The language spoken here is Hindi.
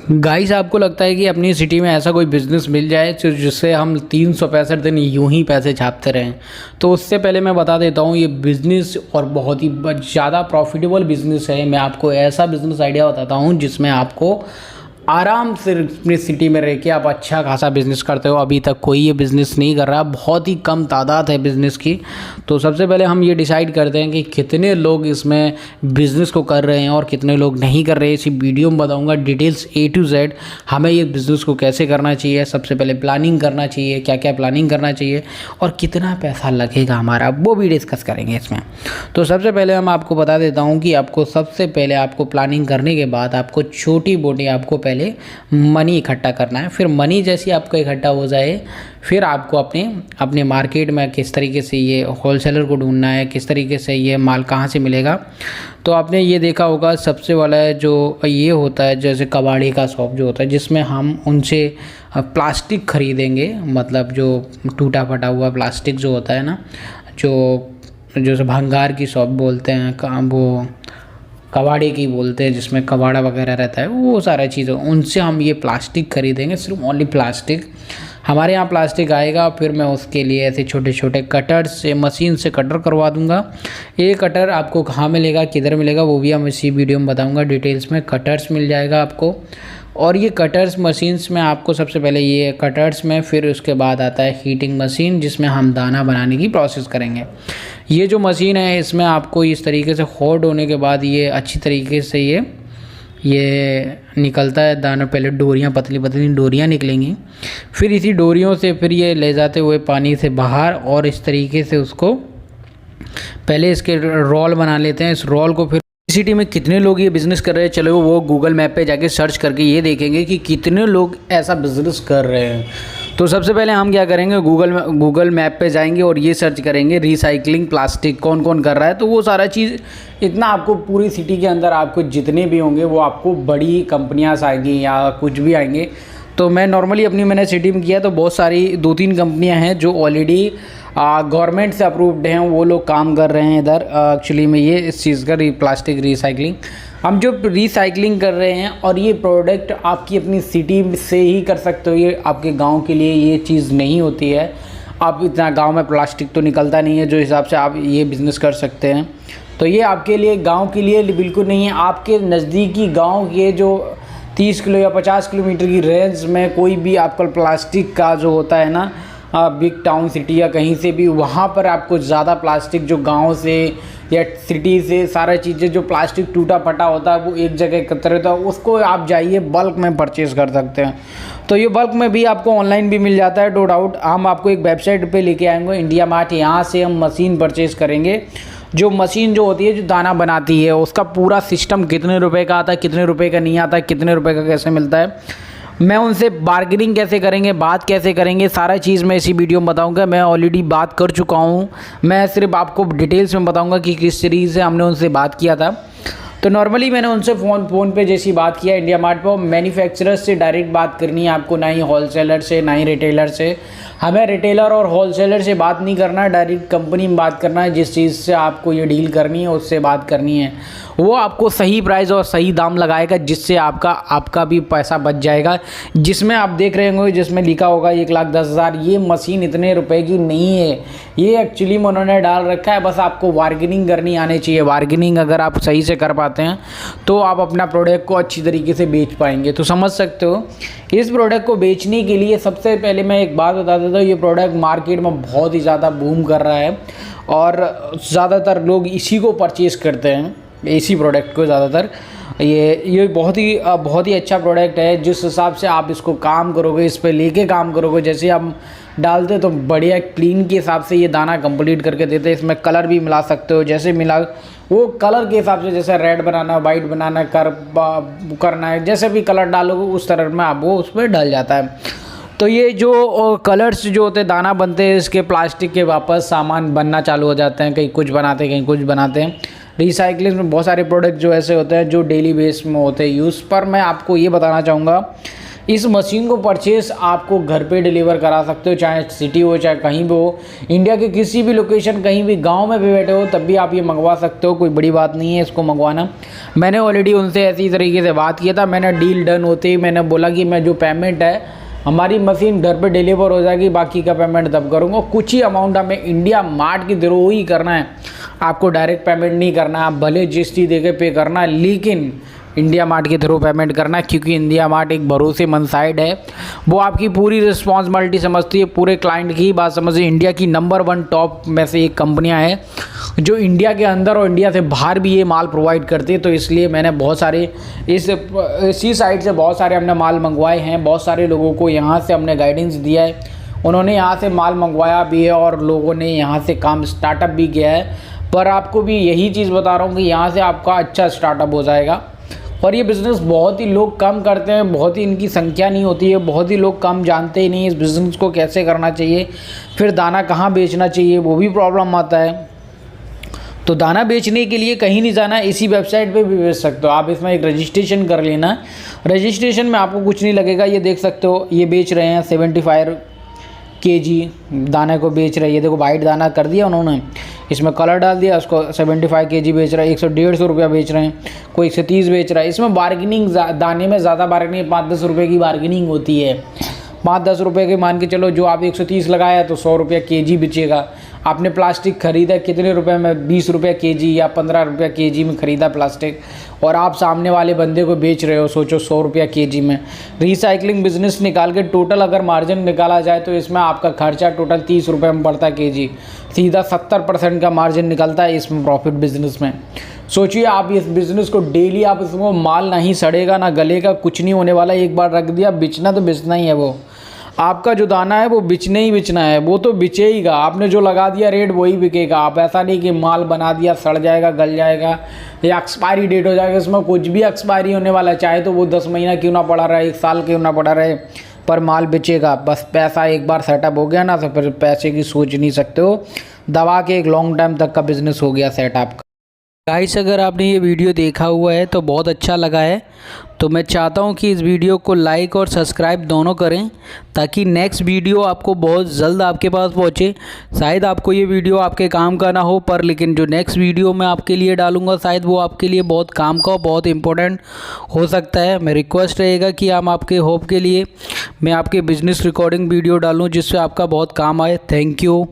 गाइस, आपको लगता है कि अपनी सिटी में ऐसा कोई बिज़नेस मिल जाए जिससे हम 365 दिन यूं ही पैसे छापते रहें। तो उससे पहले मैं बता देता हूँ, ये बिज़नेस और बहुत ही ज़्यादा प्रॉफिटेबल बिज़नेस है। मैं आपको ऐसा बिज़नेस आइडिया बताता हूँ जिसमें आपको आराम से अपनी सिटी में रह के आप अच्छा खासा बिज़नेस करते हो। अभी तक कोई ये बिज़नेस नहीं कर रहा, बहुत ही कम तादाद है बिज़नेस की। तो सबसे पहले हम ये डिसाइड करते हैं कि कितने लोग इसमें बिज़नेस को कर रहे हैं और कितने लोग नहीं कर रहे हैं। इसी वीडियो में बताऊंगा डिटेल्स A to Z हमें ये बिज़नेस को कैसे करना चाहिए। सबसे पहले प्लानिंग करना चाहिए, क्या क्या प्लानिंग करना चाहिए और कितना पैसा लगेगा हमारा, वो भी डिस्कस करेंगे इसमें। तो सबसे पहले हम आपको बता देता हूँ कि आपको सबसे पहले आपको प्लानिंग करने के बाद आपको छोटी मोटी आपको पहले मनी इकट्ठा करना है। फिर मनी जैसी आपको इकट्ठा हो जाए, फिर आपको अपने मार्केट में किस तरीके से ये होलसेलर को ढूंढना है, किस तरीके से ये माल कहाँ से मिलेगा। तो आपने ये देखा होगा, सबसे वाला है जो ये होता है, जैसे कबाड़ी का शॉप जो होता है जिसमें हम उनसे प्लास्टिक खरीदेंगे, मतलब जो टूटा फटा हुआ प्लास्टिक जो होता है ना, जो भंगार की शॉप बोलते हैं, वो कबाड़ी की बोलते हैं, जिसमें कबाड़ा वगैरह रहता है, वो सारा चीज़ उनसे हम ये प्लास्टिक खरीदेंगे, सिर्फ ओनली प्लास्टिक। हमारे यहाँ प्लास्टिक आएगा, फिर मैं उसके लिए ऐसे छोटे छोटे कटर से मशीन से कटर करवा दूंगा। ये कटर आपको कहाँ मिलेगा, किधर मिलेगा, वो भी हम इसी वीडियो में बताऊंगा डिटेल्स में। कटर्स मिल जाएगा आपको, और ये कटर्स मशीन्स में आपको सबसे पहले ये कटर्स में, फिर उसके बाद आता है हीटिंग मशीन जिसमें हम दाना बनाने की प्रोसेस करेंगे। ये जो मशीन है इसमें आपको इस तरीके से हॉट होने के बाद ये अच्छी तरीके से ये निकलता है दाना। पहले डोरियाँ, पतली पतली डोरियाँ निकलेंगी, फिर इसी डोरियों से फिर ये ले जाते हुए पानी से बाहर, और इस तरीके से उसको पहले इसके रोल बना लेते हैं। इस रोल को फिर सिटी में कितने लोग ये बिज़नेस कर रहे हैं, चलो वो गूगल मैप पे जाके सर्च करके ये देखेंगे कि कितने लोग ऐसा बिज़नेस कर रहे हैं। तो सबसे पहले हम क्या करेंगे, गूगल मैप पे जाएंगे और ये सर्च करेंगे रिसाइकलिंग प्लास्टिक कौन कौन कर रहा है। तो वो सारा चीज़ इतना आपको पूरी सिटी के अंदर आपको जितने भी होंगे वो आपको बड़ी कंपनियाँ आएंगी या कुछ भी आएंगे। तो मैंने सिटी में किया तो बहुत सारी 2-3 कंपनियाँ हैं जो ऑलरेडी गवर्नमेंट से अप्रूव्ड हैं, वो लोग काम कर रहे हैं इधर। एक्चुअली में ये इस चीज़ का प्लास्टिक रिसाइकलिंग हम जो रिसाइकलिंग कर रहे हैं, और ये प्रोडक्ट आपकी अपनी सिटी से ही कर सकते हो। ये आपके गांव के लिए ये चीज़ नहीं होती है। आप इतना गांव में प्लास्टिक तो निकलता नहीं है जो हिसाब से आप ये बिज़नेस कर सकते हैं। तो ये आपके लिए गाँव के लिए बिल्कुल नहीं है। आपके नज़दीकी गाँव के जो 30 किलो या 50 किलोमीटर की रेंज में कोई भी आपका प्लास्टिक का जो होता है ना, बिग टाउन सिटी या कहीं से भी, वहाँ पर आपको ज़्यादा प्लास्टिक जो गांव से या सिटी से सारा चीज़ें जो प्लास्टिक टूटा फटा होता है वो एक जगह एकत्र होता है, उसको आप जाइए बल्क में परचेज़ कर सकते हैं। तो ये बल्क में भी आपको ऑनलाइन भी मिल जाता है, नो डाउट। हम आपको एक वेबसाइट पे लेके आएंगे, इंडिया मार्ट। यहाँ से हम मशीन परचेज़ करेंगे। जो मशीन जो होती है जो दाना बनाती है, उसका पूरा सिस्टम कितने रुपए का आता है, कितने रुपए का नहीं आता है, कितने रुपए का कैसे मिलता है, मैं उनसे बार्गेनिंग कैसे करेंगे, बात कैसे करेंगे, सारा चीज़ मैं इसी वीडियो में बताऊंगा। मैं ऑलरेडी बात कर चुका हूं, मैं सिर्फ आपको डिटेल्स में बताऊंगा कि किस तरीके से हमने उनसे बात किया था। तो नॉर्मली मैंने उनसे फ़ोन पे जैसी बात किया इंडिया मार्ट पर, मैन्युफैक्चरर से डायरेक्ट बात करनी है आपको, ना ही होलसेलर से, ना ही रिटेलर से। हमें रिटेलर और होलसेलर से बात नहीं करना है, डायरेक्ट कंपनी में बात करना है। जिस चीज़ से आपको ये डील करनी है उससे बात करनी है, वो आपको सही प्राइस और सही दाम लगाएगा, जिससे आपका भी पैसा बच जाएगा। जिसमें आप देख रहे होंगे, जिसमें लिखा होगा 1,10,000, ये मशीन इतने रुपए की नहीं है। ये एक्चुअली में उन्होंने डाल रखा है, बस आपको बार्गेनिंग करनी आनी चाहिए। बार्गेनिंग अगर आप सही से कर पाते हैं तो आप अपना प्रोडक्ट को अच्छी तरीके से बेच पाएंगे। तो समझ सकते हो, इस प्रोडक्ट को बेचने के लिए सबसे पहले मैं एक बात बता देता हूँ, ये प्रोडक्ट मार्केट में बहुत ही ज़्यादा बूम कर रहा है और ज़्यादातर लोग इसी को परचेज़ करते हैं, इसी प्रोडक्ट को ज़्यादातर। ये बहुत ही अच्छा प्रोडक्ट है। जिस हिसाब से आप इसको काम करोगे, इस पे लेके काम करोगे, जैसे हम डालते तो बढ़िया क्लीन के हिसाब से ये दाना कंप्लीट करके देते हैं। इसमें कलर भी मिला सकते हो, जैसे मिला वो कलर के हिसाब से, जैसे रेड बनाना, वाइट बनाना, करना है, जैसे भी कलर डालोगे उस तरह में आप वो उस पर डल जाता है। तो ये जो कलर्स जो होते हैं, दाना बनते हैं, इसके प्लास्टिक के वापस सामान बनना चालू हो जाते हैं। कहीं कुछ बनाते हैं, कहीं कुछ बनाते हैं। रिसाइकलिंग में बहुत सारे प्रोडक्ट जो ऐसे होते हैं जो डेली बेस में होते हैं यूज़ पर। मैं आपको ये बताना चाहूँगा इस मशीन को परचेस आपको घर पे डिलीवर करा सकते हो, चाहे सिटी हो चाहे कहीं भी हो, इंडिया के किसी भी लोकेशन, कहीं भी गांव में भी बैठे हो तब भी आप ये मंगवा सकते हो। कोई बड़ी बात नहीं है इसको मंगवाना। मैंने ऑलरेडी उनसे ऐसी तरीके से बात किया था। मैंने डील डन होते ही मैंने बोला कि मैं जो पेमेंट है हमारी मशीन घर पे डिलीवर हो जाएगी, बाकी का पेमेंट तब करूँगा। कुछ ही अमाउंट हमें इंडिया मार्ट के थ्रू ही करना है, आपको डायरेक्ट पेमेंट नहीं करना। आप भले जीएसटी देके पे करना, लेकिन इंडिया मार्ट के थ्रू पेमेंट करना, क्योंकि इंडिया मार्ट एक भरोसेमंद साइट है। वो आपकी पूरी रिस्पॉन्सिबिलिटी समझती है, पूरे क्लाइंट की बात समझती है। इंडिया की नंबर 1 टॉप में से एक कंपनियां हैं जो इंडिया के अंदर और इंडिया से बाहर भी ये माल प्रोवाइड करती है। तो इसलिए मैंने बहुत सारे इसी साइट से बहुत सारे हमने माल मंगवाए हैं। बहुत सारे लोगों को यहाँ से हमने गाइडेंस दिया है, उन्होंने यहाँ से माल मंगवाया भी है और लोगों ने यहाँ से काम स्टार्टअप भी किया है। पर आपको भी यही चीज़ बता रहा हूँ कि यहाँ से आपका अच्छा स्टार्टअप हो जाएगा। और ये बिज़नेस बहुत ही लोग कम करते हैं, बहुत ही इनकी संख्या नहीं होती है, बहुत ही लोग कम जानते ही नहीं इस बिज़नेस को कैसे करना चाहिए, फिर दाना कहाँ बेचना चाहिए वो भी प्रॉब्लम आता है। तो दाना बेचने के लिए कहीं नहीं जाना, इसी वेबसाइट पे भी बेच सकते हो आप। इसमें एक रजिस्ट्रेशन कर लेना, रजिस्ट्रेशन में आपको कुछ नहीं लगेगा। ये देख सकते हो ये बेच रहे हैं 75 kg दाने को बेच रहे हैं। ये देखो वाइट दाना कर दिया उन्होंने, इसमें कलर डाल दिया, उसको 75 kg बेच रहा है। 100-150 रुपया बेच रहे हैं, कोई 130 बेच रहा है। इसमें बार्गेनिंग दाने में ज़्यादा बार्गेनिंग 5-10 रुपये की बार्गेनिंग होती है। 5-10 रुपये के मान के चलो, जो आप 130 लगाया तो 100 रुपया kg बेचेगा। आपने प्लास्टिक खरीदा कितने रुपए में, 20 रुपये kg या 15 रुपये kg में ख़रीदा प्लास्टिक, और आप सामने वाले बंदे को बेच रहे हो सोचो 100 रुपया kg में। रिसाइकलिंग बिजनेस निकाल के टोटल अगर मार्जिन निकाला जाए तो इसमें आपका खर्चा टोटल 30 रुपये में पड़ता है kg, सीधा 70% का मार्जिन निकलता है इसमें प्रॉफिट बिजनेस में। सोचिए आप इस बिज़नेस को डेली आप इसमें माल नहीं सड़ेगा ना गलेगा, कुछ नहीं होने वाला। एक बार रख दिया, बिचना तो बिचना ही है। वो आपका जो दाना है वो बिचने ही बिचना है, वो तो बिचेगा। आपने जो लगा दिया रेट वही बिकेगा। आप ऐसा नहीं कि माल बना दिया सड़ जाएगा, गल जाएगा या एक्सपायरी डेट हो जाएगा। इसमें कुछ भी एक्सपायरी होने वाला है, चाहे तो वो 10 महीना क्यों ना पड़ा रहे, 1 साल क्यों ना पड़ा रहे, पर माल बिचेगा। बस पैसा एक बार सेटअप हो गया ना तो फिर पैसे की सोच नहीं सकते हो, दबा के एक लॉन्ग टाइम तक का बिज़नेस हो गया सेट आपका। गाइस, अगर आपने ये वीडियो देखा हुआ है तो बहुत अच्छा लगा है, तो मैं चाहता हूँ कि इस वीडियो को लाइक और सब्सक्राइब दोनों करें, ताकि नेक्स्ट वीडियो आपको बहुत जल्द आपके पास पहुँचे। शायद आपको ये वीडियो आपके काम का ना हो, पर लेकिन जो नेक्स्ट वीडियो मैं आपके लिए डालूँगा शायद वो आपके लिए बहुत काम का, बहुत इंपॉर्टेंट हो सकता है। मैं रिक्वेस्ट रहेगा कि हम आपके होप के लिए मैं आपके बिज़नेस रिकॉर्डिंग वीडियो डालूँ जिससे आपका बहुत काम आए। Thank you.